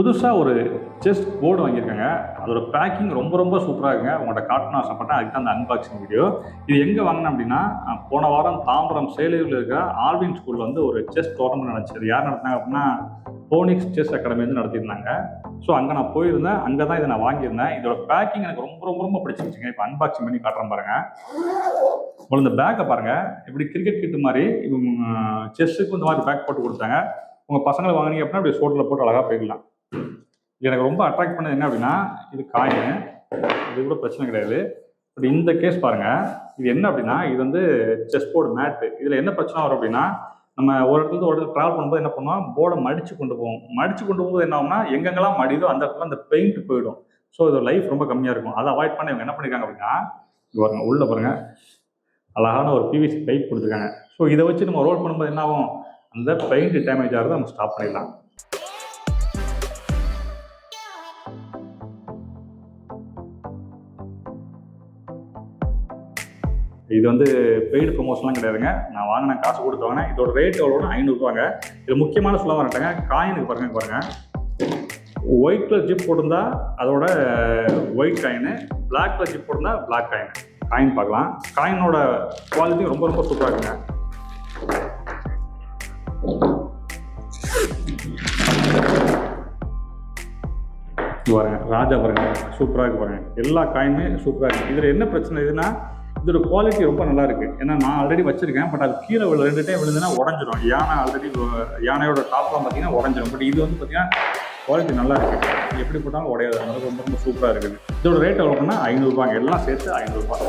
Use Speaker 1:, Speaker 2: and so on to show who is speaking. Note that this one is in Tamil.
Speaker 1: புதுசாக ஒரு செஸ் போர்டு வாங்கியிருக்காங்க. அதோட பேக்கிங் ரொம்ப ரொம்ப சூப்பராக இருக்குங்க. உங்கள்கிட்ட காட்டணும் ஆசைப்பட்டேன். அதுக்கு தான் அந்த அன்பாக்சிங் வீடியோ. இது எங்கே வாங்கினேன் அப்படின்னா, போன வாரம் தாம்பரம் சேலையூரில் இருக்கிற ஆல்வின் ஸ்கூலில் வந்து ஒரு செஸ் டோர்னமெண்ட் நடந்துச்சு. அது யார் நடத்தினாங்க அப்படின்னா, போனிக்ஸ் செஸ் அகாடமி வந்து நடத்தியிருந்தாங்க. ஸோ அங்கே நான் போயிருந்தேன். அங்கே தான் இதை நான் வாங்கியிருந்தேன். இதோட பேக்கிங் எனக்கு ரொம்ப ரொம்ப ரொம்ப பிடிச்சிருச்சுங்க. இப்போ அன்பாக்சிங் பண்ணி காட்டுறேன் பாருங்கள். உங்களுக்கு இந்த பேக்கை பாருங்கள், இப்படி கிரிக்கெட் கிட்டு மாதிரி செஸ்ஸுக்கு இந்த மாதிரி பேக் போட்டு கொடுத்தாங்க. உங்கள் பசங்களை வாங்கினீங்க அப்படின்னா அப்படி சோட்டில் போட்டு அழகாக போயிடலாம். எனக்கு ரொம்ப அட்ராக்ட் பண்ணது என்ன அப்படின்னா, இது காயின், இது கூட பிரச்சனை கிடையாது. பட் இந்த கேஸ் பாருங்கள், இது என்ன அப்படின்னா, இது வந்து செஸ் போர்டு மேட்டு. இதில் என்ன பிரச்சனை வரும் அப்படின்னா, நம்ம ஒரு இடத்துல ஒரு இடத்துல ட்ராவல் பண்ணும்போது என்ன பண்ணுவோம், போர்டை மடித்து கொண்டு போவோம். மடித்து கொண்டு போகும்போது என்ன ஆகும்னா, எங்கெங்கெல்லாம் மடிதோ அந்த இடத்துல அந்த பெயிண்ட் போயிடும். ஸோ இது லைஃப் ரொம்ப கம்மியாக இருக்கும். அதை அவாய்ட் பண்ணி இவங்க என்ன பண்ணியிருக்காங்க அப்படின்னா, இது பாருங்க, உள்ளே பாருங்கள், அழகான ஒரு பிவிசி பைப் கொடுத்துருக்காங்க. ஸோ இதை வச்சு நம்ம ரோல் பண்ணும்போது என்ன ஆகும், அந்த பெயிண்ட் டேமேஜ் ஆகிறத நம்ம ஸ்டாப் பண்ணிடலாம். இது வந்து பெய்டு ப்ரொமோஷன்லாம் கிடையாதுங்க. நான் வாங்கின காசு கொடுத்து வாங்கினேன். இதோட ரேட் எவ்வளோனா 500 ரூபாங்க. இது முக்கியமான சொல்ல வரட்டாங்க, காயினுக்கு பாருங்கள். ஒயிட் கலர் ஜிப் போட்டிருந்தா அதோட white coin, black colour zip போட்டிருந்தா பிளாக் காயின். காயின் பார்க்கலாம். காயினோட குவாலிட்டி ரொம்ப ரொம்ப சூப்பராக இருக்குங்க. பாருங்க, ராஜா பாருங்க, சூப்பராக இருக்கு பாருங்க. எல்லா காயினுமே சூப்பராக இருக்குது. இதில் என்ன பிரச்சனை இதுன்னா, இதோட குவாலிட்டி ரொம்ப நல்லா இருக்குது. ஏன்னா நான் ஆல்ரெடி வச்சிருக்கேன். பட் அது கீழே 2 டைம் விழுந்துன்னா உடஞ்சிரும். யானையோட டாப்லாம் பார்த்தீங்கன்னா உடஞ்சிரும். பட் இது வந்து பார்த்தீங்கன்னா குவாலிட்டி நல்லா இருக்குது. எப்படி போட்டாலும் உடையாது. அதனால ரொம்ப ரொம்ப சூப்பராக இருக்குது. இதோட ரேட் எவ்வளோன்னா 500 ரூபாங்க. எல்லாம் சேர்த்து 500 ரூபாய்.